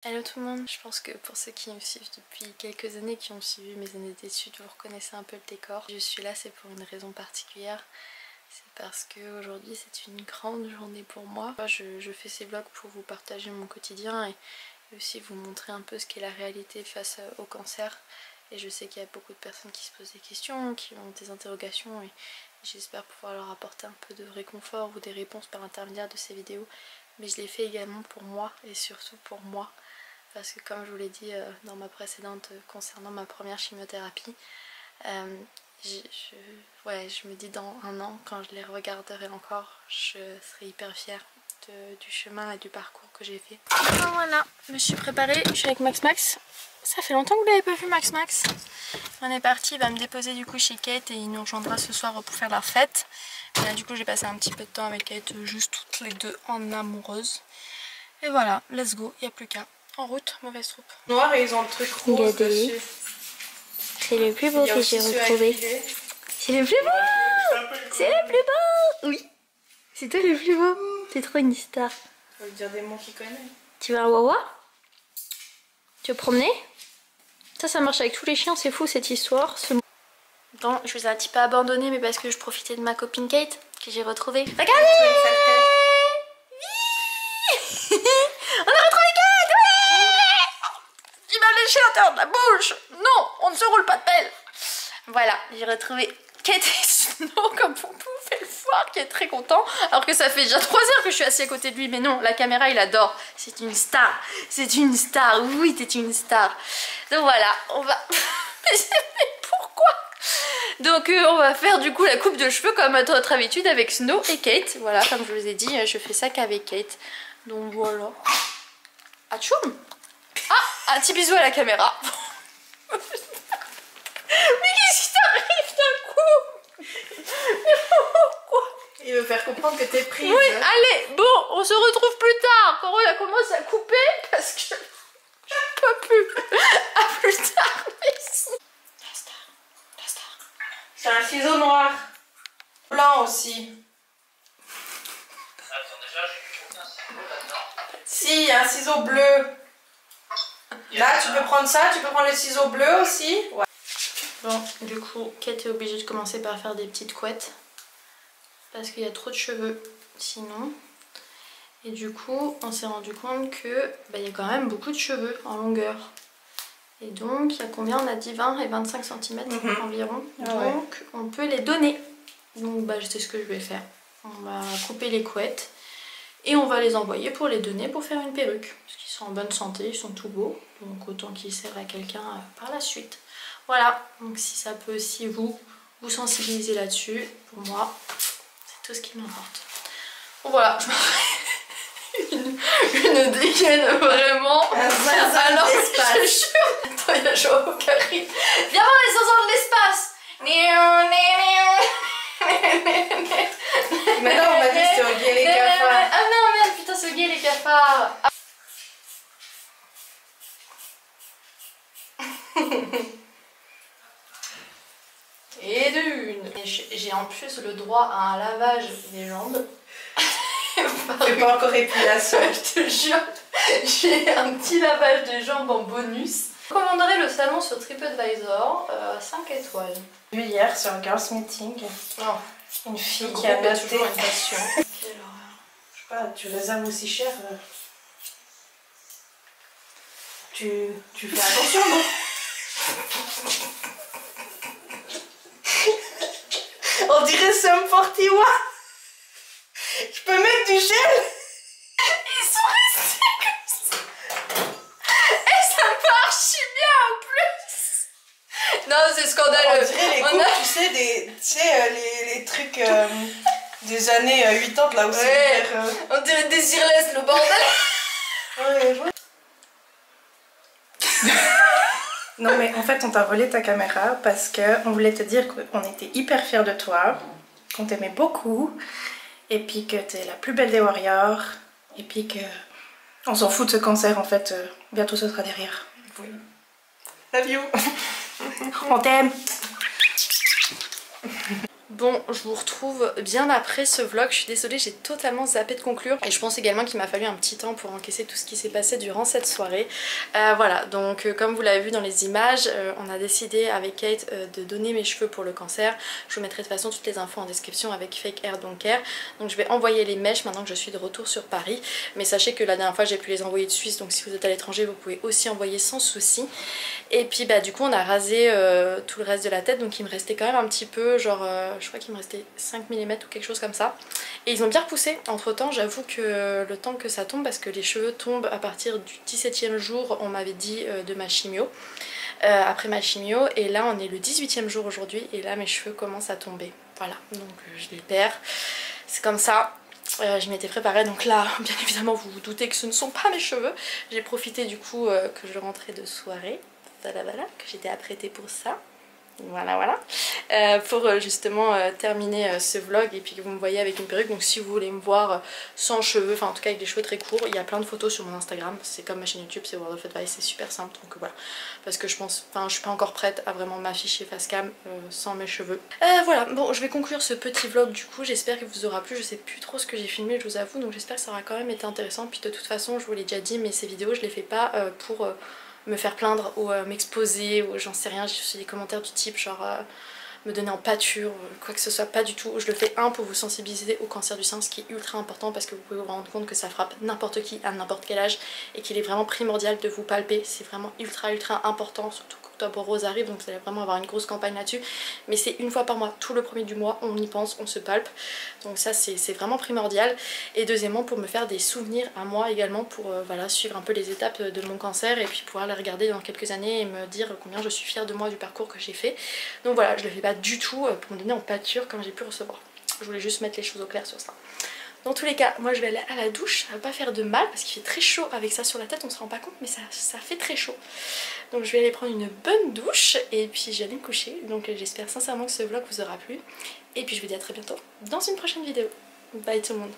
Hello tout le monde, je pense que pour ceux qui me suivent depuis quelques années, qui ont suivi mes années d'études, vous reconnaissez un peu le décor. Je suis là, c'est pour une raison particulière, c'est parce qu'aujourd'hui c'est une grande journée pour moi. Je fais ces vlogs pour vous partager mon quotidien et aussi vous montrer un peu ce qu'est la réalité face au cancer. Et je sais qu'il y a beaucoup de personnes qui se posent des questions, qui ont des interrogations et j'espère pouvoir leur apporter un peu de réconfort ou des réponses par l'intermédiaire de ces vidéos. Mais je les fais également pour moi et surtout pour moi. Parce que comme je vous l'ai dit dans ma précédente concernant ma première chimiothérapie, je me dis dans un an, quand je les regarderai encore, je serai hyper fière du chemin et du parcours que j'ai fait. Alors voilà, je me suis préparée, je suis avec Max. Ça fait longtemps que vous l'avez pas vu Max. On est parti, il va me déposer du coup chez Kate et il nous rejoindra ce soir pour faire la fête. Et là, du coup j'ai passé un petit peu de temps avec Kate, juste toutes les deux en amoureuse. Et voilà, let's go, il n'y a plus qu'à. En route, mauvaise troupe. Noir et ils ont le truc rose dessus. C'est le plus beau que j'ai retrouvé. C'est le plus beau. C'est le plus beau. Oui. C'est toi le plus beau. T'es trop une star. Faut lui dire des mots qu'il connaît. Tu veux un wawa? Tu veux promener? Ça marche avec tous les chiens, c'est fou cette histoire. Bon, je vous ai un petit peu abandonné, mais parce que je profitais de ma copine Kate, que j'ai retrouvée. Regardez! On a retrouvé Kate! Ouais! Il m'a léché l'intérieur de la bouche! Non, on ne se roule pas de pelle! Voilà, j'ai retrouvé Kate et Snow, comme vous pouvez le voir, qui est très content. Alors que ça fait déjà 3 heures que je suis assise à côté de lui, mais non, la caméra il adore. C'est une star, c'est une star, oui, t'es une star. Donc voilà, on va... Mais pourquoi? Donc on va faire du coup la coupe de cheveux comme à notre habitude avec Snow et Kate. Voilà, comme je vous ai dit, je fais ça qu'avec Kate. Donc voilà. Atchoum! Ah, un petit bisou à la caméra. Mais qu'est-ce qui t'arrive d'un coup? Mais pourquoi? Il veut faire comprendre que t'es prise. Oui, allez, bon, on se retrouve plus tard quand on a commencé à couper parce que je peux plus. À plus tard, merci. La star. C'est un ciseau noir. Blanc aussi. Attends, déjà, j'ai aucun ciseau là-dedans. Si, il y a un ciseau bleu. Là, tu peux prendre ça, tu peux prendre le ciseau bleu aussi. Ouais. Bon, du coup, Kate est obligée de commencer par faire des petites couettes parce qu'il y a trop de cheveux sinon. Et du coup, on s'est rendu compte que il y a quand même beaucoup de cheveux en longueur. Et donc, il y a combien? On a dit 20 et 25 cm environ. Ah donc, ouais. on peut les donner. Donc, c'est ce que je vais faire. On va couper les couettes et on va les envoyer pour les donner pour faire une perruque. Parce qu'ils sont en bonne santé, ils sont tout beaux. Donc, autant qu'ils servent à quelqu'un par la suite. Voilà, donc si ça peut aussi vous sensibiliser là-dessus, pour moi, c'est tout ce qui m'importe. Bon voilà, je une dégaine vraiment. Alors, je jure. Attends, il y a Joao qui arrive. Viens voir les enfants de l'espace. Maintenant, on m'a dit c'est Oggy et les cafards. Ah non, merde, putain, c'est Oggy et les cafards. Et d'une. J'ai en plus le droit à un lavage des jambes. C'est pas encore épilation. Je te jure, j'ai un petit lavage des jambes en bonus. Je recommanderais le salon sur TripAdvisor, 5 étoiles. J'ai vu hier sur un Girls Meeting, Non, une fille le qui a groupe est noté. toujours une passion. Quelle horreur. Je sais pas, tu réserves aussi cher. Tu fais attention, non? On dirait Sum 41. Je peux mettre du gel? Ils sont restés comme ça. Et ça marche bien en plus. Non, c'est scandaleux. On dirait les coupes, tu sais, les trucs des années 80 là où c'est hyper, on dirait Désirless, le bordel. Ouais. Non mais en fait on t'a volé ta caméra parce qu'on voulait te dire qu'on était hyper fiers de toi, qu'on t'aimait beaucoup, et puis que t'es la plus belle des warriors, et puis que on s'en fout de ce cancer en fait, bientôt ce sera derrière. Oui. Love you. On t'aime. Bon, je vous retrouve bien après ce vlog. Je suis désolée, j'ai totalement zappé de conclure. Et je pense également qu'il m'a fallu un petit temps pour encaisser tout ce qui s'est passé durant cette soirée. Voilà, donc comme vous l'avez vu dans les images, on a décidé avec Kate de donner mes cheveux pour le cancer. Je vous mettrai de toute façon toutes les infos en description avec Fake Hair Don't Care. Donc je vais envoyer les mèches maintenant que je suis de retour sur Paris. Mais sachez que la dernière fois j'ai pu les envoyer de Suisse, donc si vous êtes à l'étranger vous pouvez aussi envoyer sans souci. Et puis bah du coup on a rasé tout le reste de la tête, donc il me restait quand même un petit peu, genre je crois qu'il me restait 5 mm ou quelque chose comme ça. Et ils ont bien repoussé entre temps, j'avoue que le temps que ça tombe, parce que les cheveux tombent à partir du 17e jour, on m'avait dit, de ma chimio. Après ma chimio, et là on est le 18e jour aujourd'hui, et là mes cheveux commencent à tomber. Voilà, donc je les perds, c'est comme ça. Je m'étais préparée, donc là bien évidemment vous vous doutez que ce ne sont pas mes cheveux. J'ai profité du coup que je rentrais de soirée, voilà, que j'étais apprêtée pour ça. Voilà, pour justement terminer ce vlog, et puis que vous me voyez avec une perruque. Donc si vous voulez me voir sans cheveux, enfin en tout cas avec des cheveux très courts, il y a plein de photos sur mon Instagram, c'est comme ma chaîne YouTube, c'est World of Advice, c'est super simple. Donc voilà, parce que je pense, enfin je suis pas encore prête à vraiment m'afficher face cam sans mes cheveux. Voilà, bon je vais conclure ce petit vlog du coup, j'espère qu'il vous aura plu. Je sais plus trop ce que j'ai filmé, je vous avoue, donc j'espère que ça aura quand même été intéressant. Puis de toute façon je vous l'ai déjà dit, mais ces vidéos je les fais pas pour me faire plaindre ou m'exposer ou j'en sais rien. J'ai reçu des commentaires du type genre me donner en pâture, quoi que ce soit, pas du tout. Je le fais pour vous sensibiliser au cancer du sein, ce qui est ultra important, parce que vous pouvez vous rendre compte que ça frappe n'importe qui à n'importe quel âge et qu'il est vraiment primordial de vous palper. C'est vraiment ultra important, surtout qu'Octobre Rose arrive, donc vous allez vraiment avoir une grosse campagne là-dessus. Mais c'est une fois par mois, tout le premier du mois, on y pense, on se palpe. Donc ça c'est vraiment primordial. Et deuxièmement, pour me faire des souvenirs à moi également, pour voilà, suivre un peu les étapes de mon cancer et puis pouvoir les regarder dans quelques années et me dire combien je suis fière de moi, du parcours que j'ai fait. Donc voilà, je le fais pas du tout pour me donner en pâture comme j'ai pu recevoir. Je voulais juste mettre les choses au clair sur ça. Dans tous les cas, moi je vais aller à la douche, ça va pas faire de mal parce qu'il fait très chaud avec ça sur la tête, on se rend pas compte, mais ça fait très chaud. Donc je vais aller prendre une bonne douche et puis j'allais me coucher. Donc j'espère sincèrement que ce vlog vous aura plu. Et puis je vous dis à très bientôt dans une prochaine vidéo. Bye tout le monde.